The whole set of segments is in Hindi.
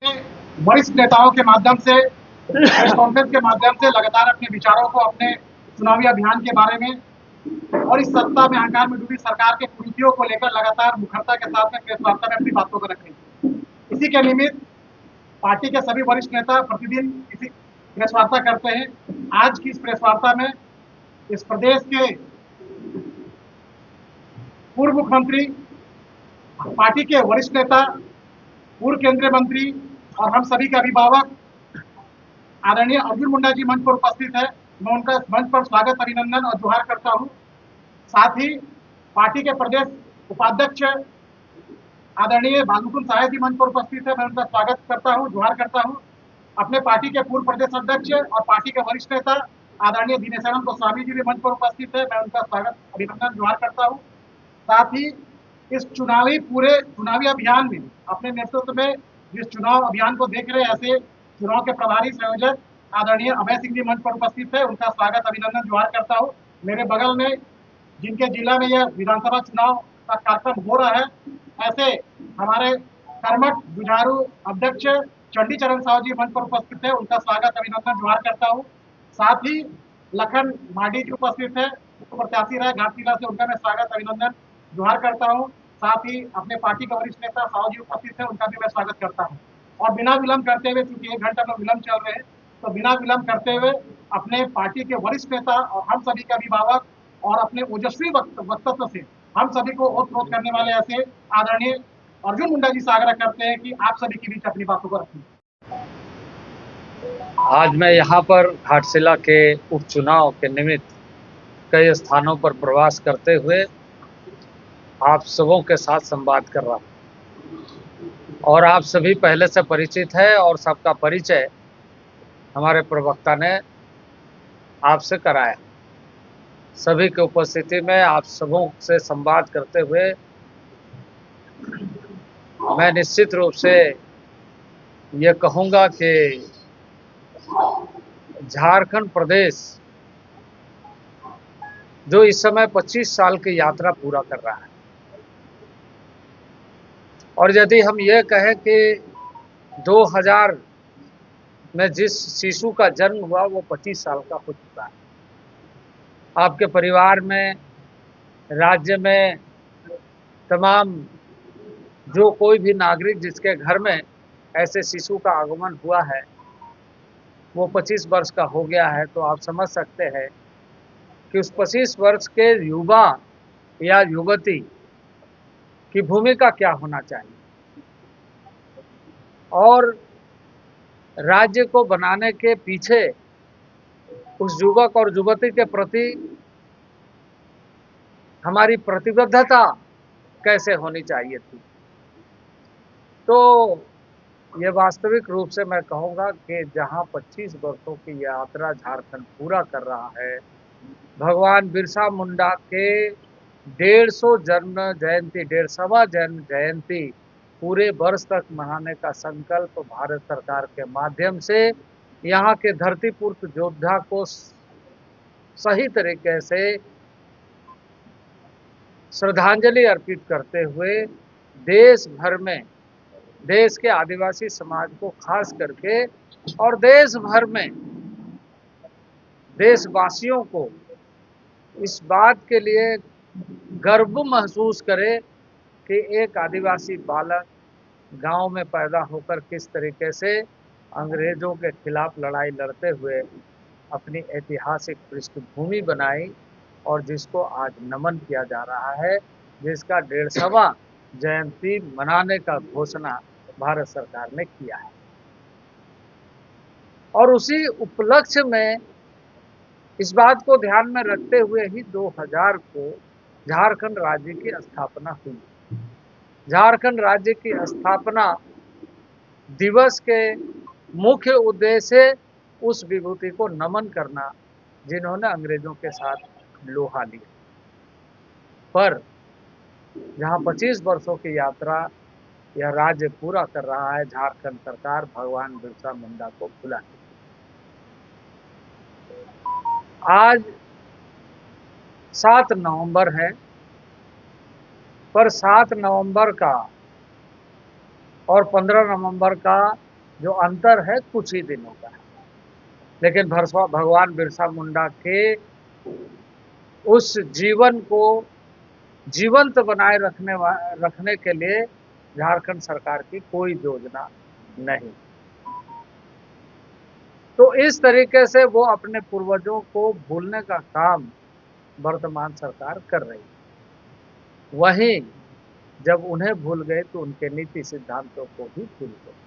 वरिष्ठ नेताओं के माध्यम से प्रेस कॉन्फ्रेंस के माध्यम से लगातार अपने विचारों को अपने चुनावी अभियान के बारे में और इस सत्ता में अहंकार में डूबी सरकार के कुरीतियों को लेकर लगातार मुखरता के साथ में प्रेस वार्ता में अपनी बातों को रख रही है। इसी के निमित्त पार्टी के सभी वरिष्ठ नेता प्रतिदिन इसी प्रेस वार्ता करते हैं। आज की इस प्रेस वार्ता में इस प्रदेश के पूर्व मुख्यमंत्री, पार्टी के वरिष्ठ नेता, पूर्व केंद्रीय मंत्री और हम सभी के अभिभावक आदरणीय अर्जुन मुंडा जी मंच पर उपस्थित है। मैं उनका मंच पर स्वागत, अभिनंदन और जोहार करता हूं। साथ ही पार्टी के प्रदेश उपाध्यक्ष आदरणीय भानुकुल साहे जी मंच पर उपस्थित है। मैं उनका स्वागत करता हूं, जोहार करता हूं। अपने पार्टी के पूर्व प्रदेश अध्यक्ष और पार्टी के वरिष्ठ नेता आदरणीय दिनेशानंद गोस्वामी जी भी मंच पर उपस्थित है। मैं उनका स्वागत, अभिनंदन, जोहार करता हूं। साथ ही इस पूरे चुनावी अभियान में अपने नेतृत्व में जिस चुनाव अभियान को देख रहे हैं, ऐसे चुनाव के प्रभारी संयोजक आदरणीय अभय सिंह जी मंच पर उपस्थित है। उनका स्वागत, अभिनंदन, जोहार करता हूँ। मेरे बगल में जिनके जिला में यह विधानसभा चुनाव का कार्यक्रम हो रहा है, ऐसे हमारे कर्मठ जुझारू अध्यक्ष चंडी चरण साहू जी मंच पर उपस्थित है। उनका स्वागत, अभिनंदन, जोहार करता हूँ। साथ ही लखन माडी जी उपस्थित है, प्रत्याशी रहे घाटशिला से, उनका मैं स्वागत, अभिनंदन, जोहार करता हूँ। साथ ही अपने पार्टी के वरिष्ठ नेता साहू जी उपस्थित है, उनका भी मैं स्वागत करता हूँ। और बिना विलंब करते हुए, चूंकि 1 घंटा में विलंब चल रहे हैं, तो बिना विलंब करते हुए अपने पार्टी के वरिष्ठ नेता और हम सभी के अभिभावक और अपने ओजस्वी वक्तव्य से हम सभी को ओतप्रोत करने वाले ऐसे आदरणीय अर्जुन मुंडा जी से आग्रह करते हैं कि आप सभी के बीच अपनी बातों को रखें। आज मैं यहाँ पर घाटशिला के उपचुनाव के निमित्त कई स्थानों पर प्रवास करते हुए आप सबों के साथ संवाद कर रहा हूँ और आप सभी पहले से परिचित है और सबका परिचय हमारे प्रवक्ता ने आपसे कराया। सभी की उपस्थिति में आप सबों से संवाद करते हुए मैं निश्चित रूप से ये कहूँगा कि झारखंड प्रदेश जो इस समय 25 साल की यात्रा पूरा कर रहा है, और यदि हम ये कहें कि 2000 में जिस शिशु का जन्म हुआ वो 25 साल का हो चुका है। आपके परिवार में, राज्य में तमाम जो कोई भी नागरिक जिसके घर में ऐसे शिशु का आगमन हुआ है वो 25 वर्ष का हो गया है, तो आप समझ सकते हैं कि उस 25 वर्ष के युवा या युवती की भूमिका क्या होना चाहिए और राज्य को बनाने के पीछे उस युवक और युवती के प्रति हमारी प्रतिबद्धता कैसे होनी चाहिए थी। तो ये वास्तविक रूप से मैं कहूँगा कि जहाँ 25 वर्षों की यात्रा झारखंड पूरा कर रहा है, भगवान बिरसा मुंडा के 150 जन्म जयंती, 150वां जन्म जयंती पूरे वर्ष तक मनाने का संकल्प भारत सरकार के माध्यम से यहाँ के धरती पुत्र योद्धा को सही तरीके से श्रद्धांजलि अर्पित करते हुए देश भर में देश के आदिवासी समाज को खास करके और देश भर में देशवासियों को इस बात के लिए गर्व महसूस करे कि एक आदिवासी बालक गांव में पैदा होकर किस तरीके से अंग्रेजों के खिलाफ लड़ाई लड़ते हुए अपनी ऐतिहासिक पृष्ठभूमि बनाई और जिसको आज नमन किया जा रहा है, जिसका 150वां जयंती मनाने का घोषणा भारत सरकार ने किया है। और उसी उपलक्ष्य में इस बात को ध्यान में रखते हुए ही 2000 को झारखंड राज्य की स्थापना हुई। झारखंड राज्य की स्थापना दिवस के मुख्य उद्देश्य उस विभूति को नमन करना जिन्होंने अंग्रेजों के साथ लोहा लिया। पर जहां 25 वर्षों की यात्रा यह राज्य पूरा कर रहा है, झारखंड सरकार भगवान बिरसा मुंडा को भुला नहीं। आज 7 नवंबर है, पर 7 नवंबर का और 15 नवंबर का जो अंतर है कुछ ही दिनों का है, लेकिन भगवान बिरसा मुंडा के उस जीवन को जीवंत बनाए रखने के लिए झारखंड सरकार की कोई योजना नहीं। तो इस तरीके से वो अपने पूर्वजों को भूलने का काम वर्तमान सरकार कर रही है। वहीं जब उन्हें भूल गए तो उनके नीति सिद्धांतों को भी भूल गए।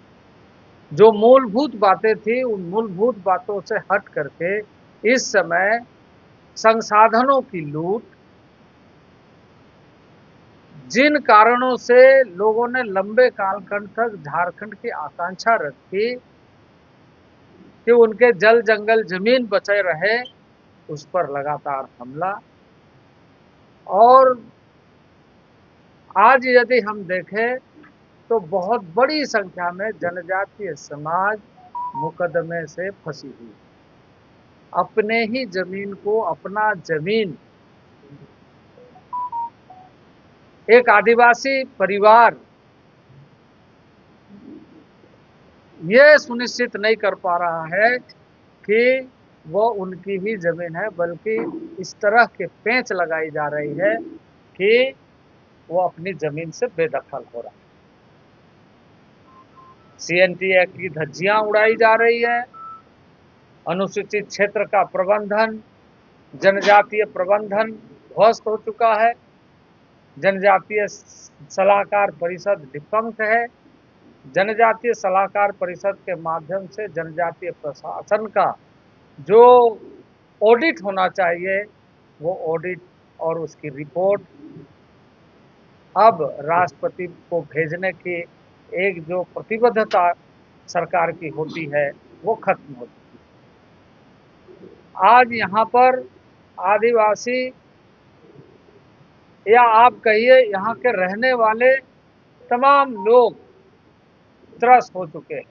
जो मूलभूत बातें थी उन मूलभूत बातों से हट करके इस समय संसाधनों की लूट, जिन कारणों से लोगों ने लंबे कालखंड तक झारखंड की आकांक्षा रखी कि उनके जल जंगल जमीन बचे रहे, उस पर लगातार हमला। और आज यदि हम देखें तो बहुत बड़ी संख्या में जनजातीय समाज मुकदमे से फंसी हुई, अपने ही जमीन को अपना जमीन एक आदिवासी परिवार ये सुनिश्चित नहीं कर पा रहा है कि वो उनकी ही जमीन है, बल्कि इस तरह के पेंच लगाई जा रही है कि वो अपनी जमीन से बेदखल हो रहा है। CNT एक्ट की धज्जियां उड़ाई जा रही है, अनुसूचित क्षेत्र का प्रबंधन, जनजातीय प्रबंधन ध्वस्त हो चुका है, जनजातीय सलाहकार परिषद डिफंक्ट है। जनजातीय सलाहकार परिषद के माध्यम से जनजातीय प्रशासन का जो ऑडिट होना चाहिए वो ऑडिट और उसकी रिपोर्ट अब राष्ट्रपति को भेजने की एक जो प्रतिबद्धता सरकार की होती है वो खत्म हो चुकी है। आज यहाँ पर आदिवासी या आप कहिए यहाँ के रहने वाले तमाम लोग त्रस्त हो चुके हैं।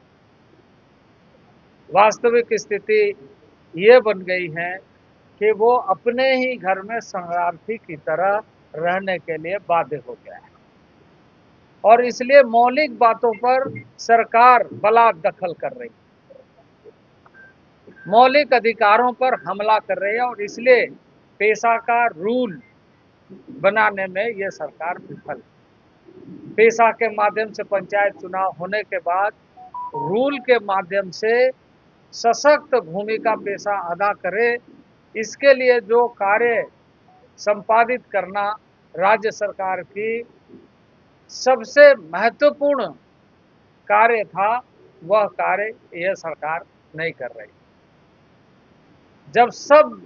वास्तविक स्थिति ये बन गई है कि वो अपने ही घर में शरणार्थी की तरह रहने के लिए बाध्य हो गया है, और इसलिए मौलिक बातों पर सरकार बलात् दखल कर रही है, मौलिक अधिकारों पर हमला कर रही है, और इसलिए पेशा का रूल बनाने में यह सरकार विफल है। पेशा के माध्यम से पंचायत चुनाव होने के बाद रूल के माध्यम से सशक्त भूमिका पेशा अदा करे, इसके लिए जो कार्य संपादित करना राज्य सरकार की सबसे महत्वपूर्ण कार्य था, वह कार्य यह सरकार नहीं कर रही। जब सब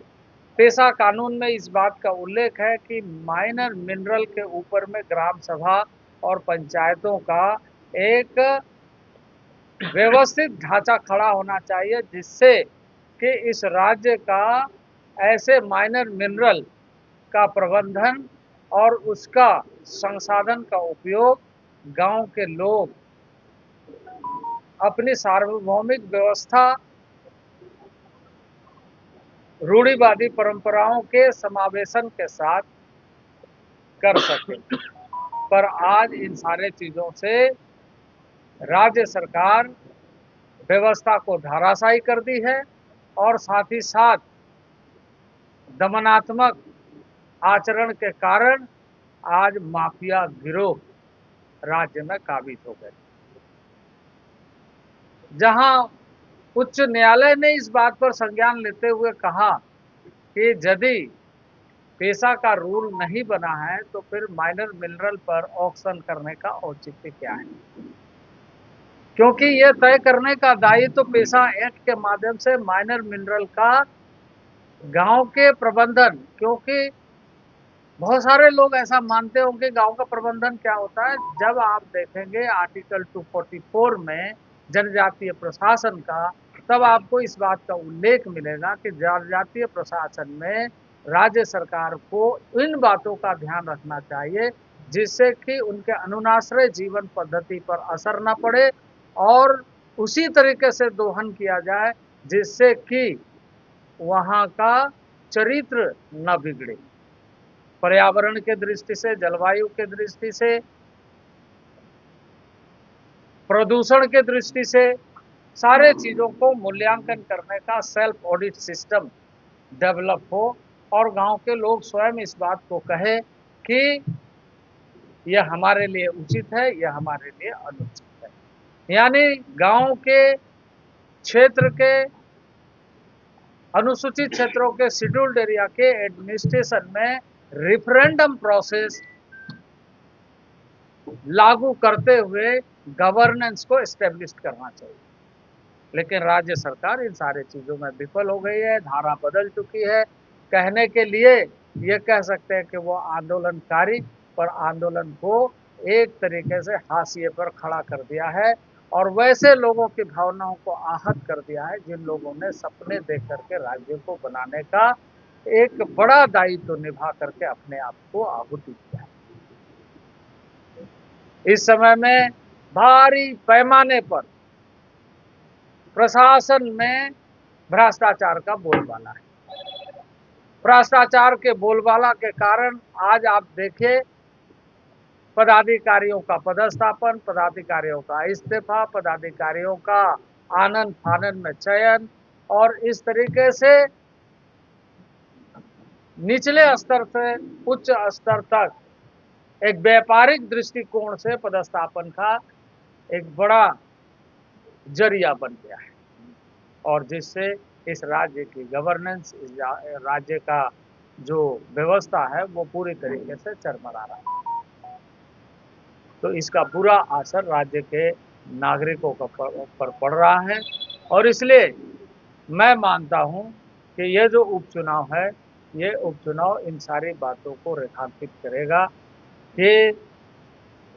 पेशा कानून में इस बात का उल्लेख है कि माइनर मिनरल के ऊपर में ग्राम सभा और पंचायतों का एक व्यवस्थित ढांचा खड़ा होना चाहिए, जिससे कि इस राज्य का ऐसे माइनर मिनरल का प्रबंधन और उसका संसाधन का उपयोग गांव के लोग अपनी सार्वभौमिक व्यवस्था, रूढ़िवादी परंपराओं के समावेशन के साथ कर सके। पर आज इन सारे चीजों से राज्य सरकार व्यवस्था को धराशायी कर दी है, और साथ ही साथ दमनात्मक आचरण के कारण आज माफिया गिरोह राज्य में काबिज हो गए। जहां उच्च न्यायालय ने इस बात पर संज्ञान लेते हुए कहा कि यदि पेशा का रूल नहीं बना है तो फिर माइनर मिनरल पर ऑक्शन करने का औचित्य क्या है, क्योंकि यह तय करने का दायित्व तो पेशा एक्ट के माध्यम से माइनर मिनरल का गांव के प्रबंधन, क्योंकि बहुत सारे लोग ऐसा मानते होंगे गांव का प्रबंधन क्या होता है। जब आप देखेंगे आर्टिकल 244 में जनजातीय प्रशासन का, तब आपको इस बात का उल्लेख मिलेगा कि जनजातीय प्रशासन में राज्य सरकार को इन बातों का ध्यान रखना चाहिए जिससे कि उनके अनुनाश्रय जीवन पद्धति पर असर न पड़े, और उसी तरीके से दोहन किया जाए जिससे कि वहाँ का चरित्र न बिगड़े। पर्यावरण के दृष्टि से, जलवायु के दृष्टि से, प्रदूषण के दृष्टि से सारे चीज़ों को मूल्यांकन करने का सेल्फ ऑडिट सिस्टम डेवलप हो और गांव के लोग स्वयं इस बात को कहे कि यह हमारे लिए उचित है, यह हमारे लिए अनुचित है। यानी गांव के क्षेत्र के अनुसूचित क्षेत्रों के शेड्यूल्ड एरिया के एडमिनिस्ट्रेशन में रेफरेंडम प्रोसेस लागू करते हुए गवर्नेंस को एस्टेब्लिश करना चाहिए। लेकिन राज्य सरकार इन सारे चीज़ों में विफल हो गई है, धारा बदल चुकी है। कहने के लिए ये कह सकते हैं कि वो आंदोलनकारी, पर आंदोलन को एक तरीके से हाशिए पर खड़ा कर दिया है और वैसे लोगों की भावनाओं को आहत कर दिया है जिन लोगों ने सपने देख करके राज्य को बनाने का एक बड़ा दायित्व निभा करके अपने आप को आहुति दिया है। इस समय में भारी पैमाने पर प्रशासन में भ्रष्टाचार का बोलबाला है। भ्रष्टाचार के बोलबाला के कारण आज आप देखिए पदाधिकारियों का पदस्थापन, पदाधिकारियों का इस्तीफा, पदाधिकारियों का आनन फानन में चयन और इस तरीके से निचले स्तर से उच्च स्तर तक एक व्यापारिक दृष्टिकोण से पदस्थापन का एक बड़ा जरिया बन गया है और जिससे इस राज्य की गवर्नेंस, इस राज्य का जो व्यवस्था है वो पूरी तरीके से चरमरा रहा है। तो इसका बुरा असर राज्य के नागरिकों पर पड़ रहा है और इसलिए मैं मानता हूं कि ये जो उपचुनाव है, ये उपचुनाव इन सारी बातों को रेखांकित करेगा कि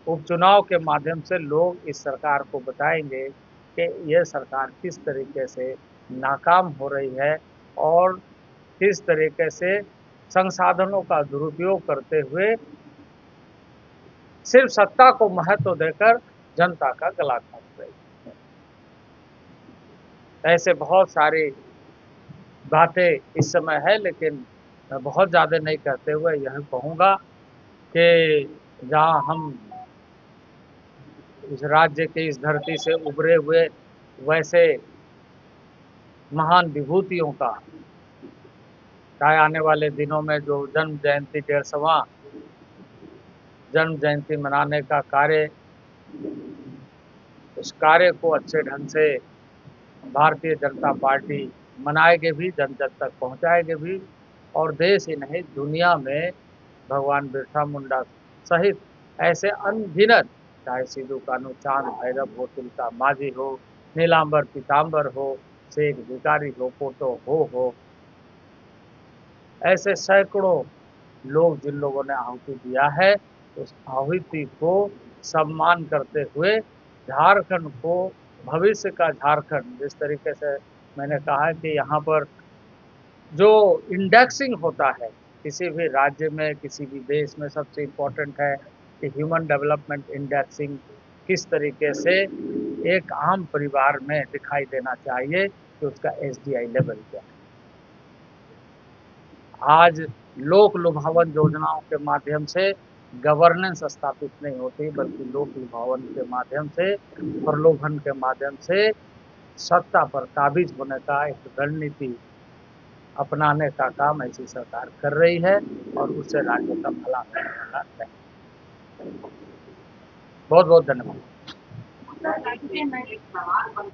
उपचुनाव के माध्यम से लोग इस सरकार को बताएंगे कि यह सरकार किस तरीके से नाकाम हो रही है और किस तरीके से संसाधनों का दुरुपयोग करते हुए सिर्फ सत्ता को महत्व देकर जनता का गला काट रही है। ऐसे बहुत सारी बातें इस समय है, लेकिन मैं बहुत ज़्यादा नहीं कहते हुए यह कहूँगा कि जहाँ हम इस राज्य के इस धरती से उभरे हुए वैसे महान विभूतियों का चाहे आने वाले दिनों में जो जन्म जयंती 150वां जन्म जयंती मनाने का कार्य, उस कार्य को अच्छे ढंग से भारतीय जनता पार्टी मनाएगी भी, जन जन तक पहुंचाएगी भी और देश ही नहीं दुनिया में भगवान बिरसा मुंडा सहित ऐसे अनगिनत, चाहे सिद्धू कान्हू चांद भैरव हो, तिलका मांझी हो, नीलांबर पीताम्बर हो, शेख भिखारी हो, पोटो हो, ऐसे सैकड़ों लोग जिन लोगों ने आहुति दिया है, उस आहुति को सम्मान करते हुए झारखंड को, भविष्य का झारखंड, जिस तरीके से मैंने कहा कि यहाँ पर जो इंडेक्सिंग होता है किसी भी राज्य में, किसी भी देश में, सबसे इम्पोर्टेंट है कि ह्यूमन डेवलपमेंट इंडेक्सिंग किस तरीके से एक आम परिवार में दिखाई देना चाहिए कि उसका SDI लेवल क्या है। आज लोक लुभावन योजनाओं के माध्यम से गवर्नेंस स्थापित नहीं होती, बल्कि लोक लुभावन के माध्यम से, प्रलोभन के माध्यम से सत्ता पर काबिज होने का एक रणनीति अपनाने का काम ऐसी सरकार कर रही है और उससे राज्य का भला होने वाला है। बहुत बहुत धन्यवाद।